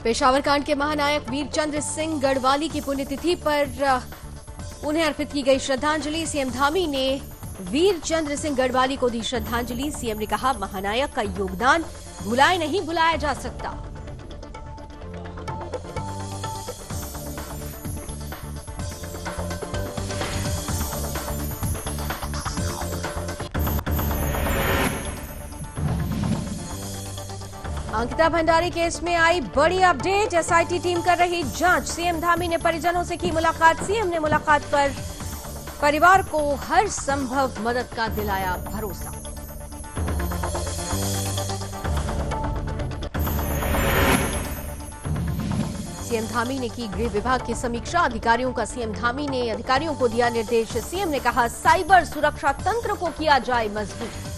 पेशावर कांड के महानायक वीरचंद्र सिंह गढ़वाली की पुण्यतिथि पर उन्हें अर्पित की गई श्रद्धांजलि। सीएम धामी ने वीरचंद्र सिंह गढ़वाली को दी श्रद्धांजलि। सीएम ने कहा, महानायक का योगदान भुलाए नहीं भुलाया जा सकता। अंकिता भंडारी केस में आई बड़ी अपडेट। एसआईटी टीम कर रही जांच। सीएम धामी ने परिजनों से की मुलाकात। सीएम ने मुलाकात पर परिवार को हर संभव मदद का दिलाया भरोसा। सीएम धामी ने की गृह विभाग की समीक्षा। अधिकारियों का सीएम धामी ने अधिकारियों को दिया निर्देश। सीएम ने कहा, साइबर सुरक्षा तंत्र को किया जाए मजबूत।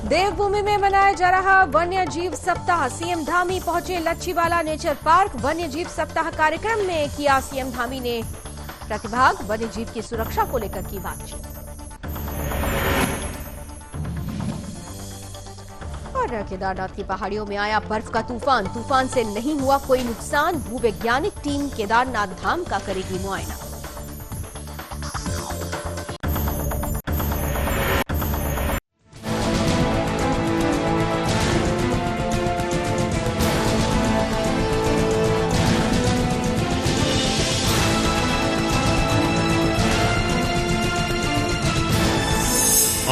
देवभूमि में मनाया जा रहा वन्य जीव सप्ताह। सीएम धामी पहुंचे लच्छीवाला नेचर पार्क। वन्य जीव सप्ताह कार्यक्रम में किया सीएम धामी ने प्रतिभाग। वन्य जीव की सुरक्षा को लेकर की बातचीत। और केदारनाथ की पहाड़ियों में आया बर्फ का तूफान। तूफान से नहीं हुआ कोई नुकसान। भूवैज्ञानिक टीम केदारनाथ धाम का करेगी मुआयना।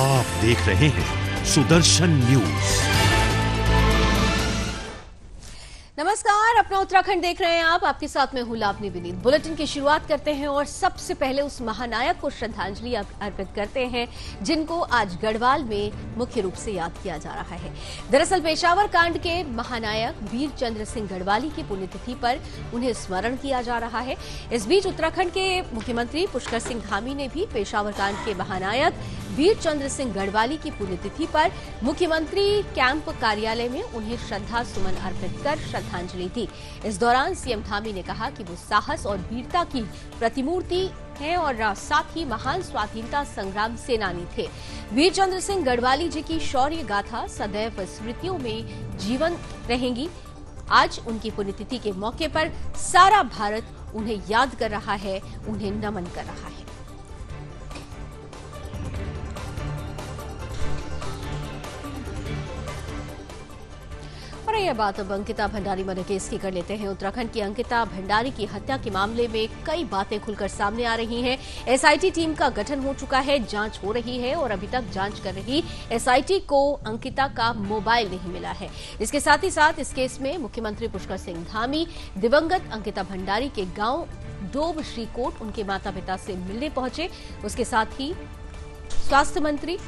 आप देख रहे हैं सुदर्शन न्यूज। नमस्कार, अपना उत्तराखंड देख रहे हैं आप। आपके साथ में हूं लावनी विनीत। बुलेटिन की शुरुआत करते हैं और सबसे पहले उस महानायक को श्रद्धांजलि अर्पित करते हैं जिनको आज गढ़वाल में मुख्य रूप से याद किया जा रहा है। दरअसल पेशावर कांड के महानायक वीरचंद्र सिंह गढ़वाली की पुण्यतिथि पर उन्हें स्मरण किया जा रहा है। इस बीच उत्तराखंड के मुख्यमंत्री पुष्कर सिंह धामी ने भी पेशावर कांड के महानायक वीरचंद्र सिंह गढ़वाली की पुण्यतिथि पर मुख्यमंत्री कैंप कार्यालय में उन्हें श्रद्धा सुमन अर्पित कर श्रद्धांजलि दी। इस दौरान सीएम धामी ने कहा कि वो साहस और वीरता की प्रतिमूर्ति हैं और साथ ही महान स्वाधीनता संग्राम सेनानी थे। वीरचंद्र सिंह गढ़वाली जी की शौर्य गाथा सदैव स्मृतियों में जीवन रहेंगी। आज उनकी पुण्यतिथि के मौके पर सारा भारत उन्हें याद कर रहा है, उन्हें नमन कर रहा है। और यह बात अब अंकिता भंडारी मर्डर केस की कर लेते हैं। उत्तराखंड की अंकिता भंडारी की हत्या के मामले में कई बातें खुलकर सामने आ रही हैं। एसआईटी टीम का गठन हो चुका है, जांच हो रही है और अभी तक जांच कर रही एसआईटी को अंकिता का मोबाइल नहीं मिला है। इसके साथ ही साथ इस केस में मुख्यमंत्री पुष्कर सिंह धामी दिवंगत अंकिता भंडारी के गांव डोब श्रीकोट उनके माता पिता से मिलने पहुंचे। उसके साथ ही स्वास्थ्य मंत्री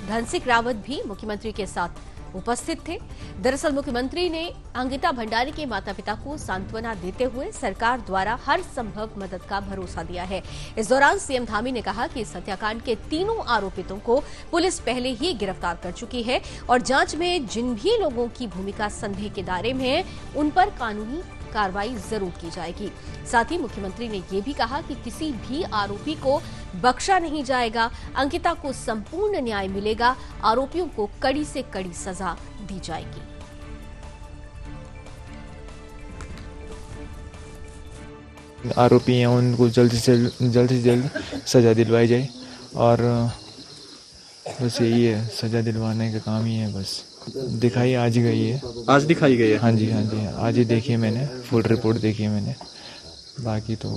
धन सिंह रावत भी मुख्यमंत्री के साथ उपस्थित थे। दरअसल मुख्यमंत्री ने अंकिता भंडारी के माता पिता को सांत्वना देते हुए सरकार द्वारा हर संभव मदद का भरोसा दिया है। इस दौरान सीएम धामी ने कहा कि इस हत्याकांड के तीनों आरोपितों को पुलिस पहले ही गिरफ्तार कर चुकी है और जांच में जिन भी लोगों की भूमिका संदेह के दायरे में है उन पर कानूनी कार्रवाई जरूर की जाएगी। साथ ही मुख्यमंत्री ने यह भी कहा कि किसी भी आरोपी को बख्शा नहीं जाएगा। अंकिता को संपूर्ण न्याय मिलेगा। आरोपियों को कड़ी से कड़ी सजा दी जाएगी। आरोपी हैं उनको जल्द से जल्द सजा दिलवाई जाए और बस यही है, सजा दिलवाने का काम ही है। बस दिखाई आज गई है। आज दिखाई गई है? हाँ जी, आज ही देखी है मैंने, फुल रिपोर्ट देखी है मैंने। बाकी तो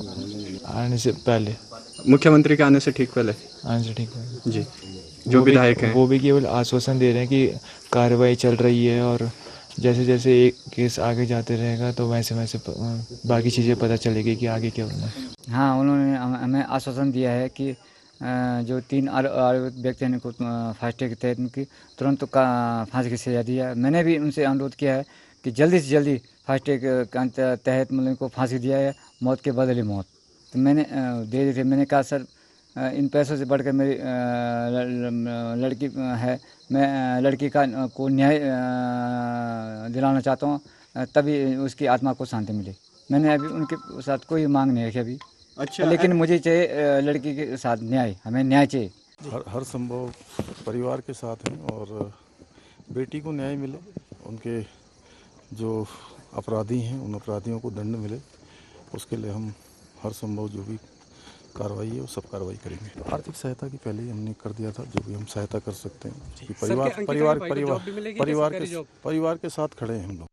आने से पहले, मुख्यमंत्री के आने से ठीक पहले जी जो विधायक हैं वो भी केवल आश्वासन दे रहे हैं कि कार्रवाई चल रही है और जैसे जैसे एक केस आगे जाते रहेगा तो वैसे वैसे बाकी चीज़ें पता चलेगी कि आगे क्या होना है। हाँ, उन्होंने हमें आश्वासन दिया है कि जो 3 आरोपित व्यक्ति हैं उनको फास्ट ट्रैक के तहत उनकी तुरंत फांसी की सजा दी है। मैंने भी उनसे अनुरोध किया है कि जल्दी से जल्दी फास्ट ट्रैक के तहत मतलब इनको फांसी दिया है, मौत के बदले मौत। तो मैंने दे दी थी। मैंने कहा, सर इन पैसों से बढ़कर मेरी लड़की है, मैं लड़की को न्याय दिलाना चाहता हूँ, तभी उसकी आत्मा को शांति मिले। मैंने अभी उनके साथ कोई मांग नहीं रखी अभी। अच्छा, लेकिन मुझे चाहिए लड़की के साथ न्याय, हमें न्याय चाहिए। हर संभव परिवार के साथ हैं और बेटी को न्याय मिले, उनके जो अपराधी हैं उन अपराधियों को दंड मिले, उसके लिए हम हर संभव जो भी कार्रवाई है वो सब कार्रवाई करेंगे। आर्थिक सहायता की पहले ही हमने कर दिया था, जो भी हम सहायता कर सकते हैं कि परिवार के साथ खड़े हैं हम लोग।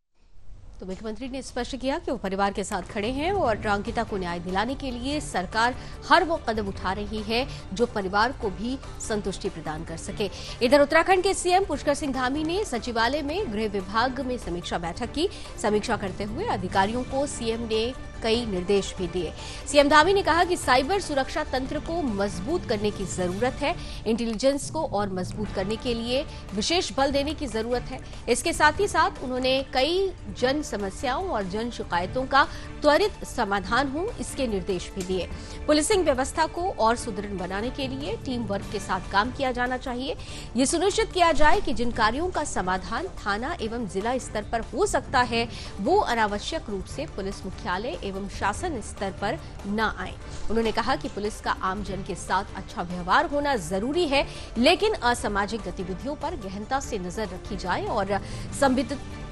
तो मुख्यमंत्री ने स्पष्ट किया कि वो परिवार के साथ खड़े हैं और अंकिता को न्याय दिलाने के लिए सरकार हर वो कदम उठा रही है जो परिवार को भी संतुष्टि प्रदान कर सके। इधर उत्तराखंड के सीएम पुष्कर सिंह धामी ने सचिवालय में गृह विभाग में समीक्षा बैठक की। समीक्षा करते हुए अधिकारियों को सीएम ने कई निर्देश भी दिए। सीएम धामी ने कहा कि साइबर सुरक्षा तंत्र को मजबूत करने की जरूरत है, इंटेलिजेंस को और मजबूत करने के लिए विशेष बल देने की जरूरत है। इसके साथ ही साथ उन्होंने कई जन समस्याओं और जन शिकायतों का त्वरित समाधान हो, इसके निर्देश भी दिए। पुलिसिंग व्यवस्था को और सुदृढ़ बनाने के लिए टीम वर्क के साथ काम किया जाना चाहिए। ये सुनिश्चित किया जाए कि जिन कार्यों का समाधान थाना एवं जिला स्तर पर हो सकता है वो अनावश्यक रूप से पुलिस मुख्यालय एवं शासन स्तर पर न आए। उन्होंने कहा कि पुलिस का आम जन के साथ अच्छा व्यवहार होना जरूरी है, लेकिन असामाजिक गतिविधियों पर गहनता से नजर रखी जाए और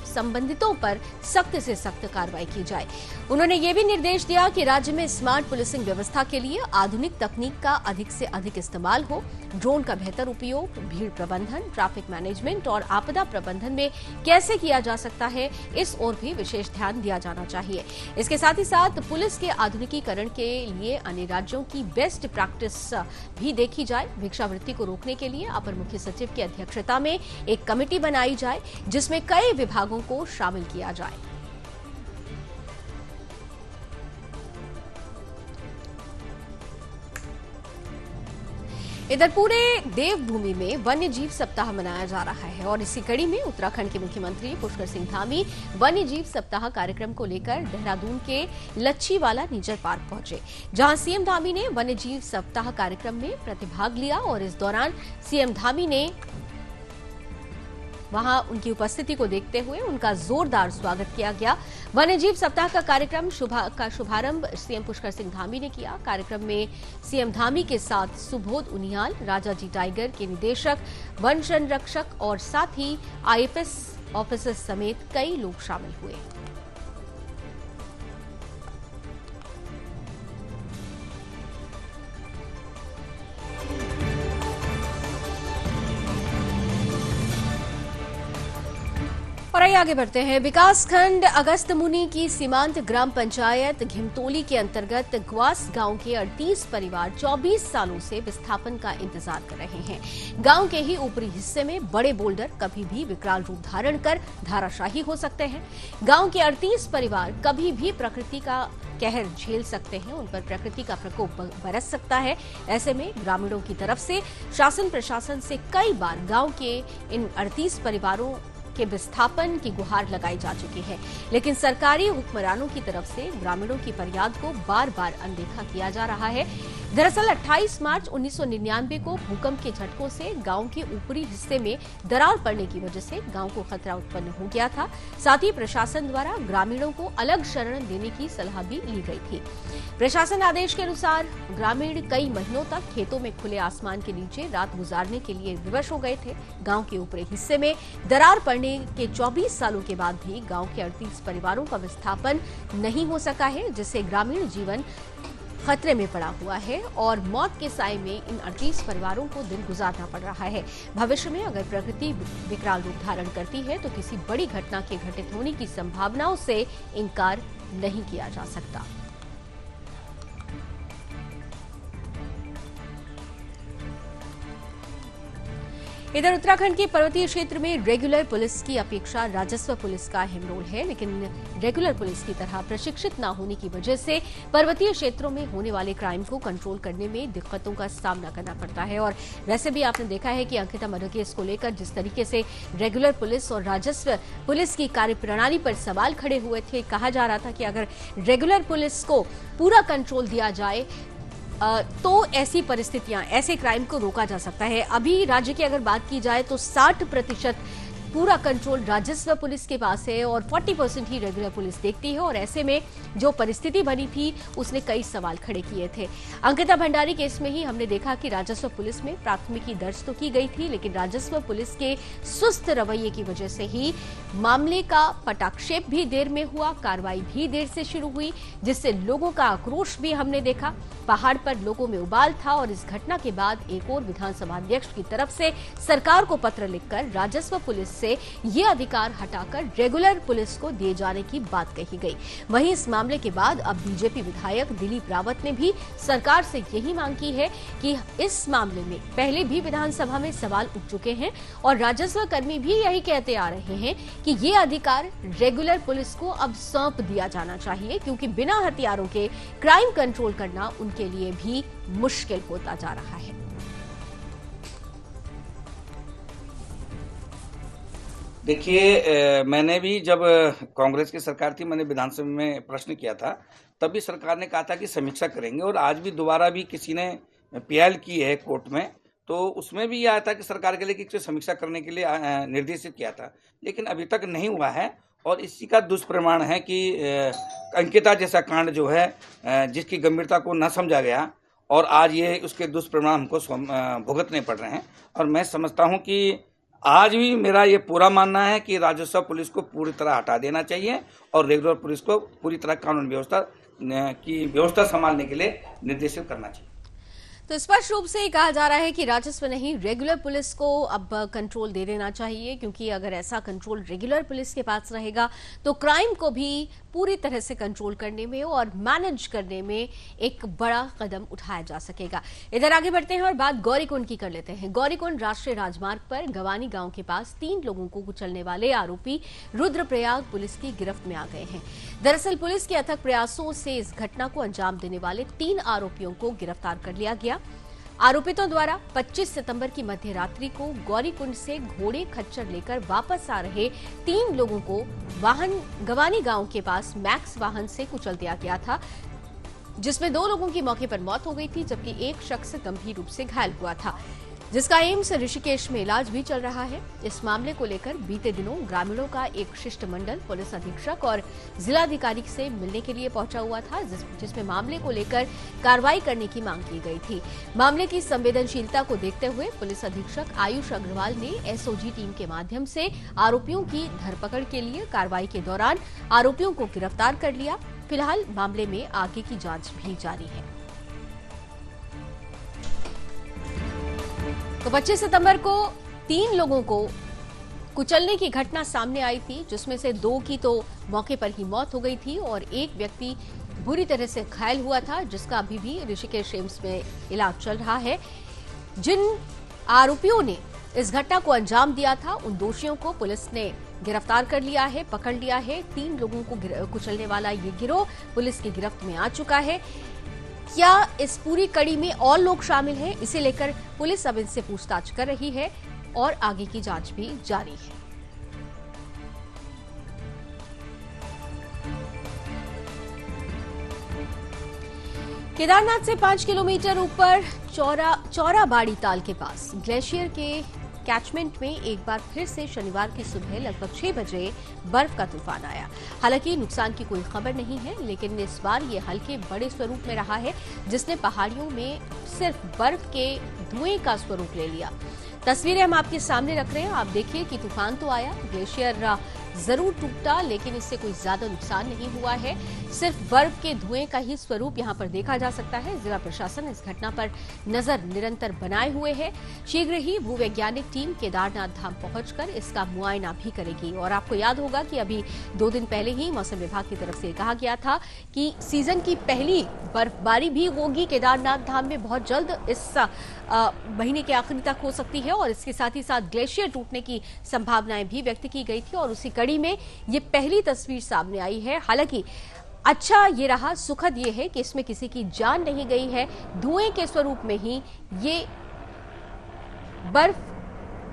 संबंधितों पर सख्त से सख्त कार्रवाई की जाए। उन्होंने ये भी निर्देश दिया कि राज्य में स्मार्ट पुलिसिंग व्यवस्था के लिए आधुनिक तकनीक का अधिक से अधिक इस्तेमाल हो, ड्रोन का बेहतर उपयोग, भीड़ प्रबंधन, ट्रैफिक मैनेजमेंट और आपदा प्रबंधन में कैसे किया जा सकता है, इस ओर भी विशेष ध्यान दिया जाना चाहिए। इसके साथ ही साथ पुलिस के आधुनिकीकरण के लिए अन्य राज्यों की बेस्ट प्रैक्टिस भी देखी जाए। भिक्षावृत्ति को रोकने के लिए अपर मुख्य सचिव की अध्यक्षता में एक कमेटी बनाई जाए जिसमें कई विभागों को शामिल किया जाए। इधर पूरे देवभूमि में वन्य जीव सप्ताह मनाया जा रहा है और इसी कड़ी में उत्तराखंड के मुख्यमंत्री पुष्कर सिंह धामी वन्य जीव सप्ताह कार्यक्रम को लेकर देहरादून के लच्छीवाला नेचर पार्क पहुंचे, जहां सीएम धामी ने वन्य जीव सप्ताह कार्यक्रम में प्रतिभाग लिया और इस दौरान सीएम धामी ने वहां उनकी उपस्थिति को देखते हुए उनका जोरदार स्वागत किया गया। वन्यजीव सप्ताह का कार्यक्रम का शुभारंभ सीएम पुष्कर सिंह धामी ने किया। कार्यक्रम में सीएम धामी के साथ सुबोध उनियाल, राजाजी टाइगर के निदेशक, वन संरक्षक और साथ ही आईएफएस ऑफिसर समेत कई लोग शामिल हुए। और आइए आगे बढ़ते हैं। विकासखंड अगस्त मुनि की सीमांत ग्राम पंचायत घिमतोली के अंतर्गत ग्वास गांव के 38 परिवार 24 सालों से विस्थापन का इंतजार कर रहे हैं। गांव के ही ऊपरी हिस्से में बड़े बोल्डर कभी भी विकराल रूप धारण कर धाराशाही हो सकते हैं। गांव के 38 परिवार कभी भी प्रकृति का कहर झेल सकते हैं, उन पर प्रकृति का प्रकोप बरस सकता है। ऐसे में ग्रामीणों की तरफ से शासन प्रशासन से कई बार गांव के इन 38 परिवारों के विस्थापन की गुहार लगाई जा चुकी है, लेकिन सरकारी हुक्मरानों की तरफ से ग्रामीणों की फरियाद को बार बार अनदेखा किया जा रहा है। दरअसल 28 मार्च 1999 को भूकंप के झटकों से गांव के ऊपरी हिस्से में दरार पड़ने की वजह से गांव को खतरा उत्पन्न हो गया था। साथ ही प्रशासन द्वारा ग्रामीणों को अलग शरण देने की सलाह भी ली गई थी। प्रशासन आदेश के अनुसार ग्रामीण कई महीनों तक खेतों में खुले आसमान के नीचे रात गुजारने के लिए विवश हो गए थे। गांव के ऊपरी हिस्से में दरार पड़ने के 24 सालों के बाद भी गांव के 38 परिवारों का विस्थापन नहीं हो सका है, जिससे ग्रामीण जीवन खतरे में पड़ा हुआ है और मौत के साए में इन 38 परिवारों को दिन गुजारना पड़ रहा है। भविष्य में अगर प्रकृति विकराल रूप धारण करती है तो किसी बड़ी घटना के घटित होने की संभावनाओं से इनकार नहीं किया जा सकता। इधर उत्तराखंड के पर्वतीय क्षेत्र में रेगुलर पुलिस की अपेक्षा राजस्व पुलिस का अहम रोल है, लेकिन रेगुलर पुलिस की तरह प्रशिक्षित न होने की वजह से पर्वतीय क्षेत्रों में होने वाले क्राइम को कंट्रोल करने में दिक्कतों का सामना करना पड़ता है। और वैसे भी आपने देखा है कि अंकिता मर्डर केस को लेकर जिस तरीके से रेगुलर पुलिस और राजस्व पुलिस की कार्यप्रणाली पर सवाल खड़े हुए थे, कहा जा रहा था कि अगर रेगुलर पुलिस को पूरा कंट्रोल दिया जाए तो ऐसी परिस्थितियां, ऐसे क्राइम को रोका जा सकता है। अभी राज्य की अगर बात की जाए तो 60% पूरा कंट्रोल राजस्व पुलिस के पास है और 40% ही रेगुलर पुलिस देखती है। और ऐसे में जो परिस्थिति बनी थी उसने कई सवाल खड़े किए थे। अंकिता भंडारी केस में ही हमने देखा कि राजस्व पुलिस में प्राथमिकी दर्ज तो की गई थी, लेकिन राजस्व पुलिस के सुस्त रवैये की वजह से ही मामले का पटाक्षेप भी देर में हुआ, कार्रवाई भी देर से शुरू हुई, जिससे लोगों का आक्रोश भी हमने देखा। पहाड़ पर लोगों में उबाल था और इस घटना के बाद एक और विधानसभा अध्यक्ष की तरफ से सरकार को पत्र लिखकर राजस्व पुलिस से ये अधिकार हटाकर रेगुलर पुलिस को दिए जाने की बात कही गई। वहीं इस मामले के बाद अब बीजेपी विधायक दिलीप रावत ने भी सरकार से यही मांग की है कि इस मामले में पहले भी विधानसभा में सवाल उठ चुके हैं और राजस्व कर्मी भी यही कहते आ रहे हैं कि ये अधिकार रेगुलर पुलिस को अब सौंप दिया जाना चाहिए, क्योंकि बिना हथियारों के क्राइम कंट्रोल करना उनके लिए भी मुश्किल होता जा रहा है। देखिए, मैंने भी जब कांग्रेस की सरकार थी, मैंने विधानसभा में प्रश्न किया था, तब भी सरकार ने कहा था कि समीक्षा करेंगे। और आज भी दोबारा भी किसी ने पीएल की है कोर्ट में, तो उसमें भी यह आया था कि सरकार के लिए कि समीक्षा करने के लिए निर्देशित किया था, लेकिन अभी तक नहीं हुआ है। और इसी का दुष्परिणाम है कि अंकिता जैसा कांड जो है, जिसकी गंभीरता को न समझा गया और आज ये उसके दुष्परिणाम हमको भुगतने पड़ रहे हैं। और मैं समझता हूँ कि आज भी मेरा ये पूरा मानना है कि राजस्व पुलिस को पूरी तरह हटा देना चाहिए और रेगुलर पुलिस को पूरी तरह कानून व्यवस्था की व्यवस्था संभालने के लिए निर्देशित करना चाहिए। तो स्पष्ट रूप से कहा जा रहा है कि राजस्व नहीं, रेगुलर पुलिस को अब कंट्रोल दे देना चाहिए, क्योंकि अगर ऐसा कंट्रोल रेगुलर पुलिस के पास रहेगा तो क्राइम को भी पूरी तरह से कंट्रोल करने में और मैनेज करने में एक बड़ा कदम उठाया जा सकेगा। इधर आगे बढ़ते हैं और बात गौरीकुंड की कर लेते हैं। गौरीकुंड राष्ट्रीय राजमार्ग पर गवानी गांव के पास 3 लोगों को कुचलने वाले आरोपी रुद्रप्रयाग पुलिस की गिरफ्त में आ गए हैं। दरअसल पुलिस के अथक प्रयासों से इस घटना को अंजाम देने वाले 3 आरोपियों को गिरफ्तार कर लिया गया। आरोपितों द्वारा 25 सितंबर की मध्य रात्रि को गौरीकुंड से घोड़े खच्चर लेकर वापस आ रहे 3 लोगों को गवानी गांव के पास मैक्स वाहन से कुचल दिया गया था, जिसमें 2 लोगों की मौके पर मौत हो गई थी, जबकि एक शख्स गंभीर रूप से घायल हुआ था, जिसका एम्स ऋषिकेश में इलाज भी चल रहा है। इस मामले को लेकर बीते दिनों ग्रामीणों का एक शिष्टमंडल पुलिस अधीक्षक और जिलाधिकारी से मिलने के लिए पहुंचा हुआ था, जिसमें मामले को लेकर कार्रवाई करने की मांग की गई थी। मामले की संवेदनशीलता को देखते हुए पुलिस अधीक्षक आयुष अग्रवाल ने एसओजी टीम के माध्यम से आरोपियों की धरपकड़ के लिए कार्रवाई के दौरान आरोपियों को गिरफ्तार कर लिया। फिलहाल मामले में आगे की जांच भी जारी है। तो 25 सितंबर को 3 लोगों को कुचलने की घटना सामने आई थी, जिसमें से 2 की तो मौके पर ही मौत हो गई थी और एक व्यक्ति बुरी तरह से घायल हुआ था, जिसका अभी भी ऋषिकेश एम्स में इलाज चल रहा है। जिन आरोपियों ने इस घटना को अंजाम दिया था, उन दोषियों को पुलिस ने गिरफ्तार कर लिया है, पकड़ लिया है। 3 लोगों को कुचलने वाला ये गिरोह पुलिस की गिरफ्त में आ चुका है। क्या इस पूरी कड़ी में और लोग शामिल हैं, इसे लेकर पुलिस अब इनसे पूछताछ कर रही है और आगे की जांच भी जारी है। केदारनाथ से 5 किलोमीटर ऊपर चौराबाड़ी ताल के पास ग्लेशियर के कैचमेंट में एक बार फिर से शनिवार की सुबह लगभग 6 बजे बर्फ का तूफान आया। हालांकि नुकसान की कोई खबर नहीं है, लेकिन इस बार ये हल्के बड़े स्वरूप में रहा है, जिसने पहाड़ियों में सिर्फ बर्फ के धुएं का स्वरूप ले लिया। तस्वीरें हम आपके सामने रख रहे हैं। आप देखिए कि तूफान तो आया, ग्लेशियर जरूर टूटा, लेकिन इससे कोई ज्यादा नुकसान नहीं हुआ है। सिर्फ बर्फ के धुएं का ही स्वरूप यहां पर देखा जा सकता है। जिला प्रशासन इस घटना पर नजर निरंतर बनाए हुए है। शीघ्र ही भूवैज्ञानिक टीम केदारनाथ धाम पहुंचकर इसका मुआयना भी करेगी। और आपको याद होगा कि अभी 2 दिन पहले ही मौसम विभाग की तरफ से कहा गया था कि सीजन की पहली बर्फबारी भी होगी केदारनाथ धाम में बहुत जल्द, इस महीने के आखिर तक हो सकती है। और इसके साथ ही साथ ग्लेशियर टूटने की संभावनाएं भी व्यक्त की गई थी और उसी कड़ी में ये पहली तस्वीर सामने आई है। हालांकि अच्छा ये रहा, सुखद ये है कि इसमें किसी की जान नहीं गई है। धुएं के स्वरूप में ही ये बर्फ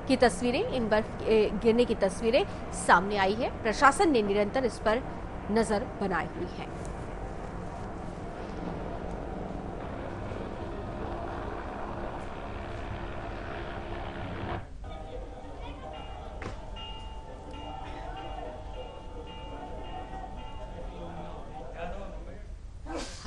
की तस्वीरें, इन बर्फ गिरने की तस्वीरें सामने आई है। प्रशासन ने निरंतर इस पर नजर बनाई हुई है।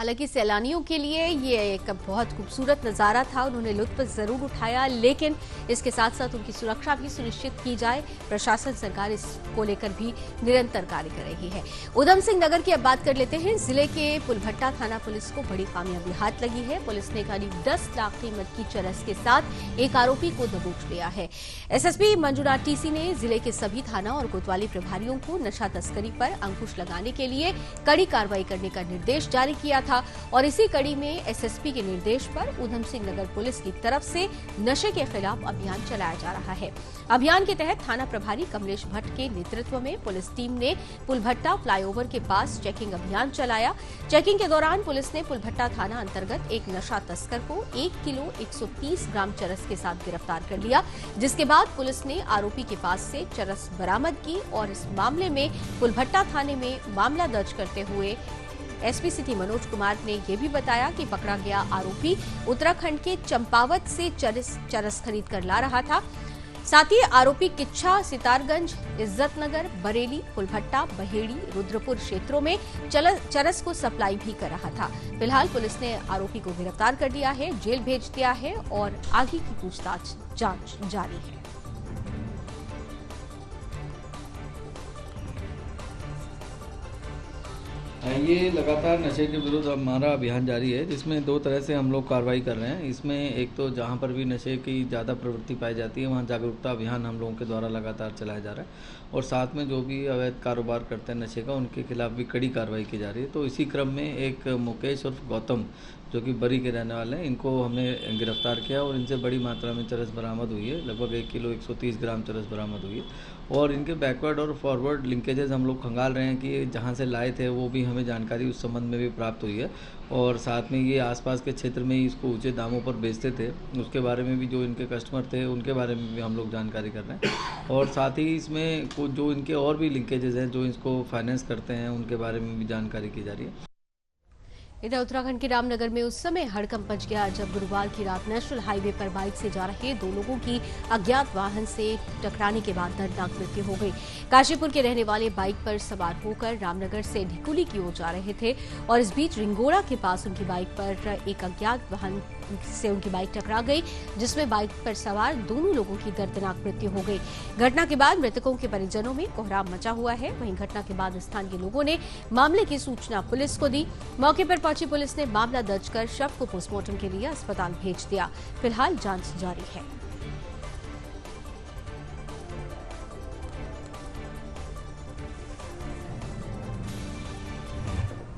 हालांकि सैलानियों के लिए ये एक बहुत खूबसूरत नज़ारा था, उन्होंने लुत्फ जरूर उठाया, लेकिन इसके साथ साथ उनकी सुरक्षा भी सुनिश्चित की जाए। प्रशासन सरकार इसको लेकर भी निरंतर कार्य कर रही है। उधम सिंह नगर की अब बात कर लेते हैं। जिले के पुलभट्टा थाना पुलिस को बड़ी कामयाबी हाथ लगी है। पुलिस ने करीब 10 लाख कीमत की चरस के साथ एक आरोपी को दबोच लिया है। एसएसपी मंजुनाथ टीसी ने जिले के सभी थाना और कोतवाली प्रभारियों को नशा तस्करी पर अंकुश लगाने के लिए कड़ी कार्रवाई करने का निर्देश जारी किया था और इसी कड़ी में एसएसपी के निर्देश पर उधम सिंह नगर पुलिस की तरफ से नशे के खिलाफ अभियान चलाया जा रहा है। अभियान के तहत थाना प्रभारी कमलेश भट्ट के नेतृत्व में पुलिस टीम ने पुलभट्टा फ्लाईओवर के पास चेकिंग अभियान चलाया। चेकिंग के दौरान पुलिस ने पुलभट्टा थाना अंतर्गत एक नशा तस्कर को 1 किलो 130 ग्राम चरस के साथ गिरफ्तार कर लिया, जिसके बाद पुलिस ने आरोपी के पास से चरस बरामद की और इस मामले में पुलभट्टा थाने में मामला दर्ज करते हुए एसपी सिटी मनोज कुमार ने यह भी बताया कि पकड़ा गया आरोपी उत्तराखंड के चंपावत से चरस खरीद कर ला रहा था। साथ ही आरोपी किच्छा, सितारगंज, इज्जतनगर, बरेली, पुलभट्टा, बहेड़ी, रुद्रपुर क्षेत्रों में चरस को सप्लाई भी कर रहा था। फिलहाल पुलिस ने आरोपी को गिरफ्तार कर लिया है, जेल भेज दिया है और आगे की पूछताछ जांच जारी है। ये लगातार नशे के विरुद्ध हमारा अभियान जारी है, जिसमें 2 तरह से हम लोग कार्रवाई कर रहे हैं। इसमें एक तो जहां पर भी नशे की ज़्यादा प्रवृत्ति पाई जाती है वहां जागरूकता अभियान हम लोगों के द्वारा लगातार चलाया जा रहा है और साथ में जो भी अवैध कारोबार करते हैं नशे का उनके खिलाफ भी कड़ी कार्रवाई की जा रही है। तो इसी क्रम में एक मुकेश उर्फ गौतम जो कि बरी के रहने वाले हैं, इनको हमने गिरफ्तार किया और इनसे बड़ी मात्रा में चरस बरामद हुई है। लगभग 1 किलो 130 ग्राम चरस बरामद हुई है और इनके बैकवर्ड और फॉरवर्ड लिंकेजेस हम लोग खंगाल रहे हैं कि जहां से लाए थे वो भी हमें जानकारी उस संबंध में भी प्राप्त हुई है और साथ में ये आसपास के क्षेत्र में ही इसको ऊंचे दामों पर बेचते थे, उसके बारे में भी जो इनके कस्टमर थे उनके बारे में भी हम लोग जानकारी कर रहे हैं और साथ ही इसमें कुछ जो इनके और भी लिंकेजेस हैं जो इसको फाइनेंस करते हैं उनके बारे में भी जानकारी की जा रही है। इधर उत्तराखंड के रामनगर में उस समय हड़कंप मच गया जब गुरुवार की रात नेशनल हाईवे पर बाइक से जा रहे 2 लोगों की अज्ञात वाहन से टकराने के बाद दर्दनाक मृत्यु हो गई। काशीपुर के रहने वाले बाइक पर सवार होकर रामनगर से ढिकुली की ओर जा रहे थे और इस बीच रिंगोड़ा के पास उनकी बाइक पर एक अज्ञात वाहन से उनकी बाइक टकरा गई, जिसमें बाइक पर सवार दोनों लोगों की दर्दनाक मृत्यु हो गई। घटना के बाद मृतकों के परिजनों में कोहराम मचा हुआ है। वहीं घटना के बाद स्थानीय के लोगों ने मामले की सूचना पुलिस को दी। मौके पर पहुंची पुलिस ने मामला दर्ज कर शव को पोस्टमार्टम के लिए अस्पताल भेज दिया। फिलहाल जांच जारी है।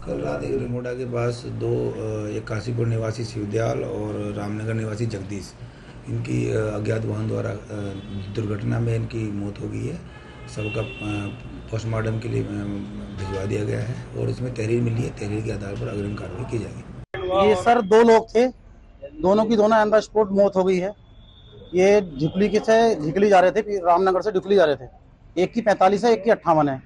कल रात एक रिंगोटा के पास एक काशीपुर निवासी शिवदयाल और रामनगर निवासी जगदीश, इनकी अज्ञात वाहन द्वारा दुर्घटना में इनकी मौत हो गई है। सबका पोस्टमार्टम के लिए भिजवा दिया गया है और इसमें तहरीर मिली है। तहरीर के आधार पर अग्रिम कार्रवाई की जाएगी। ये सर 2 लोग थे, दोनों की दोनों ऑन द स्पॉट मौत हो गई है। ये झिकली जा रहे थे, रामनगर से ढिकली जा रहे थे। एक की 45 है, एक की 58 है।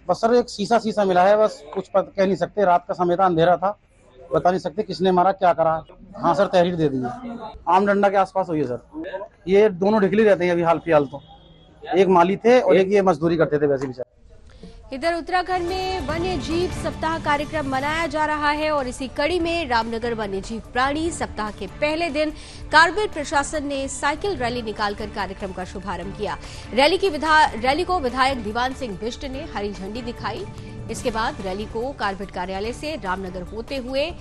बस सर एक शीशा मिला है, बस कुछ कह नहीं सकते। रात का समय था, अंधेरा था, बता नहीं सकते किसने मारा क्या करा। हाँ सर तहरीर दे दी है। आम डंडा के आसपास हुई है सर। ये दोनों ढिकली रहते हैं अभी हाल फिलहाल, तो एक माली थे और एक ये मजदूरी करते थे वैसे भी। इधर उत्तराखंड में वन्य जीव सप्ताह कार्यक्रम मनाया जा रहा है और इसी कड़ी में रामनगर वन्य जीव प्राणी सप्ताह के पहले दिन कारगिल प्रशासन ने साइकिल रैली निकालकर कार्यक्रम का शुभारंभ किया। रैली को विधायक दीवान सिंह बिष्ट ने हरी झंडी दिखाई। इसके बाद रैली को कारबिट कार्यालय से रामनगर होते हुए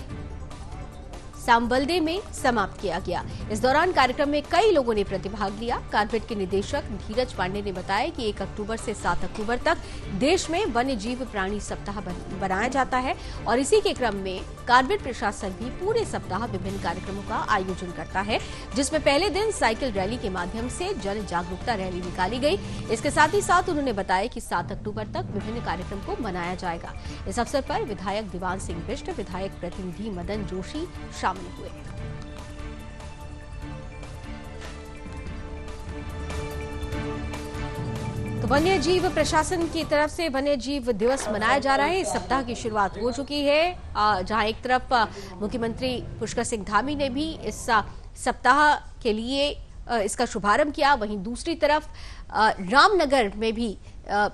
सांबलदे में समाप्त किया गया। इस दौरान कार्यक्रम में कई लोगों ने प्रतिभाग लिया। कारबिट के निदेशक धीरज पांडे ने बताया कि 1 अक्टूबर से 7 अक्टूबर तक देश में वन्य जीव प्राणी सप्ताह बनाया जाता है और इसी के क्रम में कारबिट प्रशासन भी पूरे सप्ताह विभिन्न कार्यक्रमों का आयोजन करता है, जिसमें पहले दिन साइकिल रैली के माध्यम से जन जागरूकता रैली निकाली गई। इसके साथ ही साथ उन्होंने बताया कि 7 अक्टूबर तक विभिन्न कार्यक्रम को मनाया जाएगा। इस अवसर पर विधायक दीवान सिंह बिष्ट, विधायक प्रतिनिधि मदन जोशी शामिल हुए। तो वन्य जीव प्रशासन की तरफ से वन्य जीव दिवस मनाया जा रहा है। इस सप्ताह की शुरुआत हो चुकी है, जहां एक तरफ मुख्यमंत्री पुष्कर सिंह धामी ने भी इस सप्ताह के लिए इसका शुभारंभ किया। वहीं दूसरी तरफ रामनगर में भी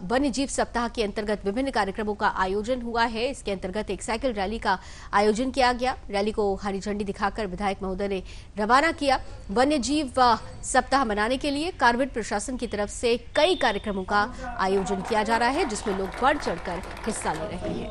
वन्य जीव सप्ताह के अंतर्गत विभिन्न कार्यक्रमों का आयोजन हुआ है। इसके अंतर्गत एक साइकिल रैली का आयोजन किया गया। रैली को हरी झंडी दिखाकर विधायक महोदय ने रवाना किया। वन्य जीव सप्ताह मनाने के लिए कारवेट प्रशासन की तरफ से कई कार्यक्रमों का आयोजन किया जा रहा है, जिसमें लोग बढ़ चढ़कर हिस्सा ले रहे हैं।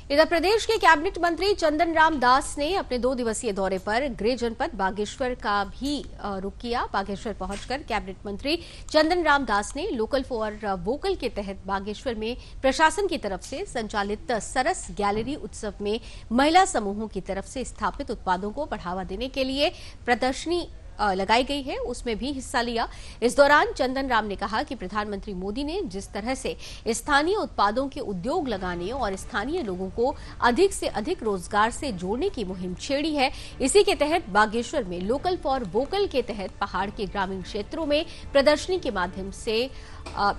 इधर प्रदेश के कैबिनेट मंत्री चंदन राम दास ने अपने 2 दिवसीय दौरे पर गृह जनपद बागेश्वर का भी रुख किया। बागेश्वर पहुंचकर कैबिनेट मंत्री चंदन राम दास ने लोकल फॉर वोकल के तहत बागेश्वर में प्रशासन की तरफ से संचालित सरस गैलरी उत्सव में महिला समूहों की तरफ से स्थापित उत्पादों को बढ़ावा देने के लिए प्रदर्शनी लगाई गई है, उसमें भी हिस्सा लिया। इस दौरान चंदन राम ने कहा कि प्रधानमंत्री मोदी ने जिस तरह से स्थानीय उत्पादों के उद्योग लगाने और स्थानीय लोगों को अधिक से अधिक रोजगार से जोड़ने की मुहिम छेड़ी है, इसी के तहत बागेश्वर में लोकल फॉर वोकल के तहत पहाड़ के ग्रामीण क्षेत्रों में प्रदर्शनी के माध्यम से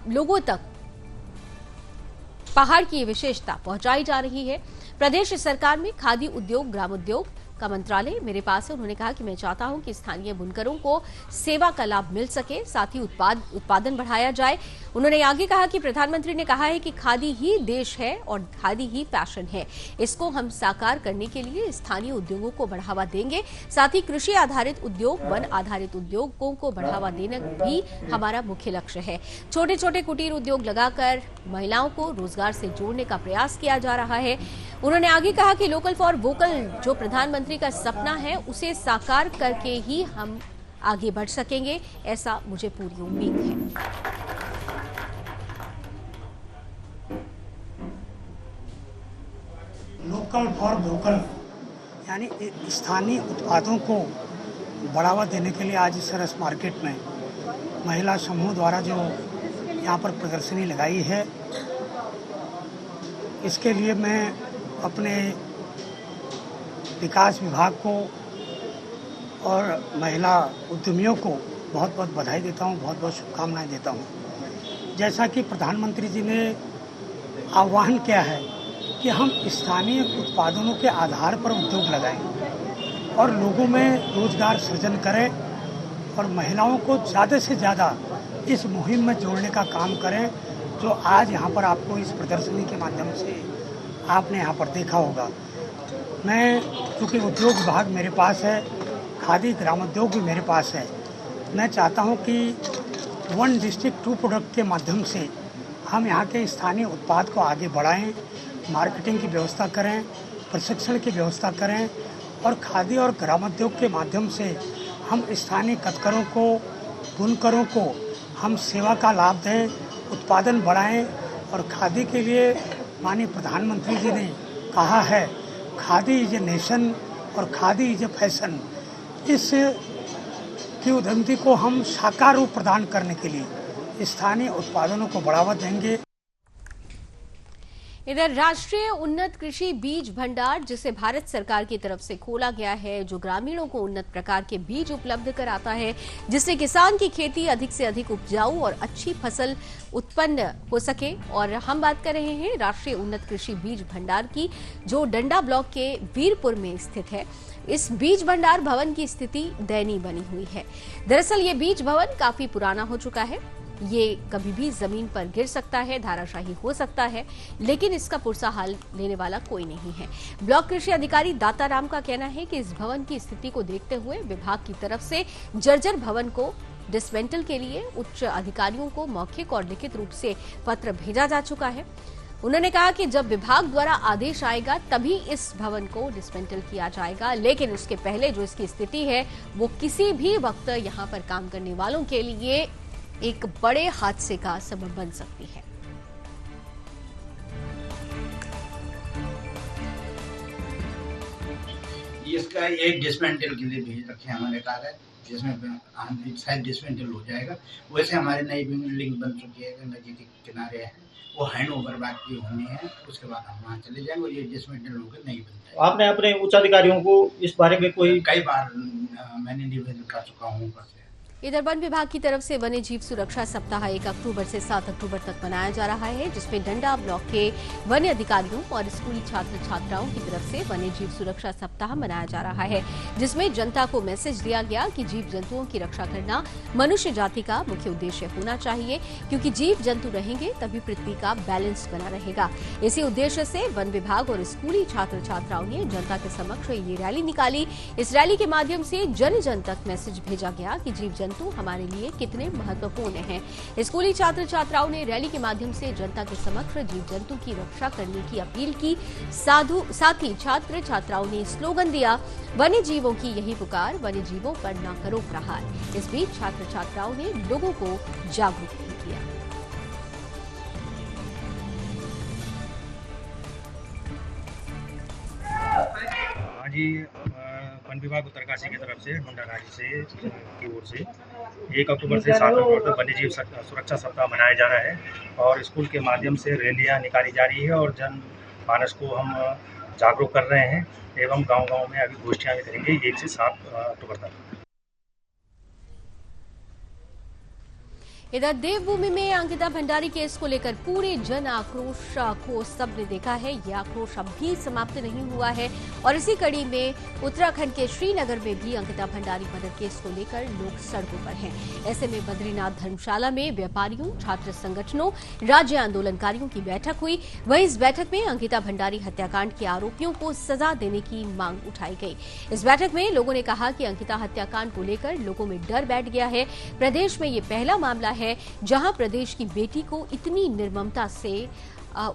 लोगों तक पहाड़ की विशेषता पहुंचाई जा रही है। प्रदेश सरकार में खादी उद्योग ग्रामोद्योग का मंत्रालय मेरे पास है। उन्होंने कहा कि मैं चाहता हूं कि स्थानीय बुनकरों को सेवा का लाभ मिल सके, साथ ही उत्पादन बढ़ाया जाए। उन्होंने आगे कहा कि प्रधानमंत्री ने कहा है कि खादी ही देश है और खादी ही फैशन है। इसको हम साकार करने के लिए स्थानीय उद्योगों को बढ़ावा देंगे, साथ ही कृषि आधारित उद्योग, वन आधारित उद्योगों को बढ़ावा देना भी हमारा मुख्य लक्ष्य है। छोटे छोटे कुटीर उद्योग लगाकर महिलाओं को रोजगार से जोड़ने का प्रयास किया जा रहा है। उन्होंने आगे कहा कि लोकल फॉर वोकल जो प्रधानमंत्री का सपना है, उसे साकार करके ही हम आगे बढ़ सकेंगे, ऐसा मुझे पूरी उम्मीद है। लोकल फॉर वोकल यानी स्थानीय उत्पादों को बढ़ावा देने के लिए आज सरस मार्केट में महिला समूह द्वारा जो यहाँ पर प्रदर्शनी लगाई है, इसके लिए मैं अपने विकास विभाग को और महिला उद्यमियों को बहुत बहुत बधाई देता हूँ, बहुत बहुत शुभकामनाएं देता हूँ। जैसा कि प्रधानमंत्री जी ने आह्वान किया है कि हम स्थानीय उत्पादनों के आधार पर उद्योग लगाएं और लोगों में रोजगार सृजन करें और महिलाओं को ज़्यादा से ज़्यादा इस मुहिम में जोड़ने का काम करें, जो आज यहाँ पर आपको इस प्रदर्शनी के माध्यम से आपने यहाँ पर देखा होगा। मैं चूँकि उद्योग विभाग मेरे पास है, खादी ग्रामोद्योग भी मेरे पास है, मैं चाहता हूँ कि 1 डिस्ट्रिक्ट 2 प्रोडक्ट के माध्यम से हम यहाँ के स्थानीय उत्पाद को आगे बढ़ाएं, मार्केटिंग की व्यवस्था करें, प्रशिक्षण की व्यवस्था करें और खादी और ग्रामोद्योग के माध्यम से हम स्थानीय कारीगरों को, बुनकरों को हम सेवा का लाभ दें, उत्पादन बढ़ाएं। और खादी के लिए माननीय प्रधानमंत्री जी ने कहा है खादी इज ए नेशन और खादी इज ए फैशन। इस की उद्यमती को हम साकार रूप प्रदान करने के लिए स्थानीय उत्पादनों को बढ़ावा देंगे। इधर राष्ट्रीय उन्नत कृषि बीज भंडार, जिसे भारत सरकार की तरफ से खोला गया है, जो ग्रामीणों को उन्नत प्रकार के बीज उपलब्ध कराता है, जिससे किसान की खेती अधिक से अधिक उपजाऊ और अच्छी फसल उत्पन्न हो सके। और हम बात कर रहे हैं राष्ट्रीय उन्नत कृषि बीज भंडार की, जो डंडा ब्लॉक के वीरपुर में स्थित है। इस बीज भंडार भवन की स्थिति दयनीय बनी हुई है। दरअसल ये बीज भवन काफी पुराना हो चुका है, ये कभी भी जमीन पर गिर सकता है, धाराशाही हो सकता है, लेकिन इसका पुरसा हाल लेने वाला कोई नहीं है। ब्लॉक कृषि अधिकारी दाताराम का कहना है कि इस भवन की स्थिति को देखते हुए विभाग की तरफ से जर्जर भवन को डिसमेंटल के लिए उच्च अधिकारियों को मौखिक और लिखित रूप से पत्र भेजा जा चुका है। उन्होंने कहा कि जब विभाग द्वारा आदेश आएगा तभी इस भवन को डिसमेंटल किया जाएगा, लेकिन उसके पहले जो इसकी स्थिति है वो किसी भी वक्त यहाँ पर काम करने वालों के लिए एक बड़े हादसे का सबब बन सकती है। इसका एक डिसमेंटल के लिए भेज रखे हमारे कागज, जिसमें शायद डिसमेंटल हो जाएगा। वैसे हमारे नई बिल्डिंग बन चुकी है, नदी के किनारे है, वो हैंड ओवर बाकी होनी है, उसके बाद हम वहाँ चले जाएंगे और ये डिसमेंटल होकर नहीं बनता है। आपने अपने उच्च अधिकारियों को इस बारे में कई बार मैंने निवेदन कर चुका हूँ ऊपर से। इधर वन विभाग की तरफ से वन्य जीव सुरक्षा सप्ताह 1 अक्टूबर से 7 अक्टूबर तक मनाया जा रहा है, जिसमें डंडा ब्लॉक के वन्य अधिकारियों और स्कूली छात्र छात्राओं की तरफ से वन्य जीव सुरक्षा सप्ताह मनाया जा रहा है, जिसमें जनता को मैसेज दिया गया कि जीव जंतुओं की रक्षा करना मनुष्य जाति का मुख्य उद्देश्य होना चाहिए, क्योंकि जीव जंतु रहेंगे तभी पृथ्वी का बैलेंस बना रहेगा। इसी उद्देश्य से वन विभाग और स्कूली छात्र छात्राओं ने जनता के समक्ष ये रैली निकाली। इस रैली के माध्यम से जन जन तक मैसेज भेजा गया कि जीव जंतु हमारे लिए कितने महत्वपूर्ण हैं। स्कूली छात्र छात्राओं ने रैली के माध्यम से जनता के समक्ष जीव जंतु की रक्षा करने की अपील की। साथ ही छात्र छात्राओं ने स्लोगन दिया, वन्य जीवों की यही पुकार, वन्य जीवों पर न करो प्रहार। इस बीच छात्र छात्राओं ने लोगों को जागरूक भी किया। आज वन विभाग उत्तरकाशी की तरफ से मुंडाराजी से की ओर से 1 अक्टूबर से 7 अक्टूबर तक वन्यजीव सुरक्षा सप्ताह मनाया जा रहा है और स्कूल के माध्यम से रैलियां निकाली जा रही है और जन मानस को हम जागरूक कर रहे हैं एवं गांव-गांव में अभी गोष्ठियां भी करेंगे 1 से 7 अक्टूबर तक। इधर देवभूमि में अंकिता भंडारी केस को लेकर पूरे जन आक्रोश को सबने देखा है। यह आक्रोश अब भी समाप्त नहीं हुआ है और इसी कड़ी में उत्तराखंड के श्रीनगर में भी अंकिता भंडारी मर्डर केस को लेकर लोग सड़कों पर हैं। ऐसे में बद्रीनाथ धर्मशाला में व्यापारियों, छात्र संगठनों, राज्य आंदोलनकारियों की बैठक हुई। वहीं इस बैठक में अंकिता भंडारी हत्याकांड के आरोपियों को सजा देने की मांग उठाई गई। इस बैठक में लोगों ने कहा कि अंकिता हत्याकांड को लेकर लोगों में डर बैठ गया है। प्रदेश में ये पहला मामला है जहां प्रदेश की बेटी को इतनी निर्ममता से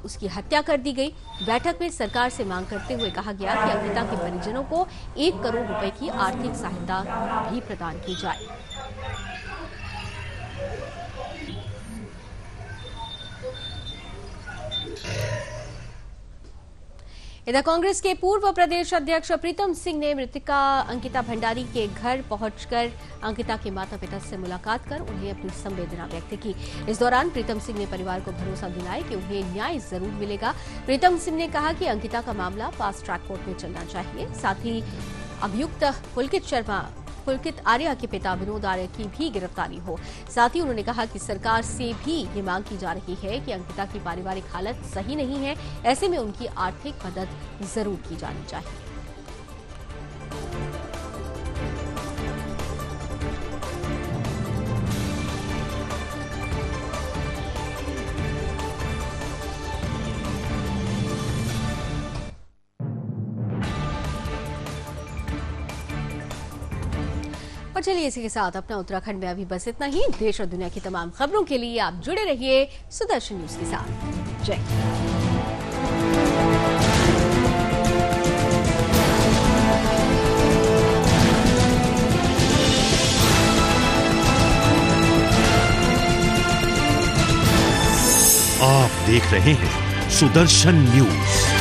उसकी हत्या कर दी गई। बैठक में सरकार से मांग करते हुए कहा गया कि अंकिता के परिजनों को 1 करोड़ रुपए की आर्थिक सहायता भी प्रदान की जाए। इधर कांग्रेस के पूर्व प्रदेश अध्यक्ष प्रीतम सिंह ने मृतका अंकिता भंडारी के घर पहुंचकर अंकिता के माता पिता से मुलाकात कर उन्हें अपनी संवेदना व्यक्त की। इस दौरान प्रीतम सिंह ने परिवार को भरोसा दिलाया कि उन्हें न्याय जरूर मिलेगा। प्रीतम सिंह ने कहा कि अंकिता का मामला फास्ट ट्रैक कोर्ट में चलना चाहिए। साथ ही अभियुक्त पुलकित आर्या के पिता विनोद आर्या की भी गिरफ्तारी हो। साथ ही उन्होंने कहा कि सरकार से भी ये मांग की जा रही है कि अंकिता की पारिवारिक हालत सही नहीं है, ऐसे में उनकी आर्थिक मदद जरूर की जानी चाहिए। और चलिए इसी के साथ अपना उत्तराखंड में अभी बस इतना ही। देश और दुनिया की तमाम खबरों के लिए आप जुड़े रहिए सुदर्शन न्यूज के साथ। जय आप देख रहे हैं सुदर्शन न्यूज।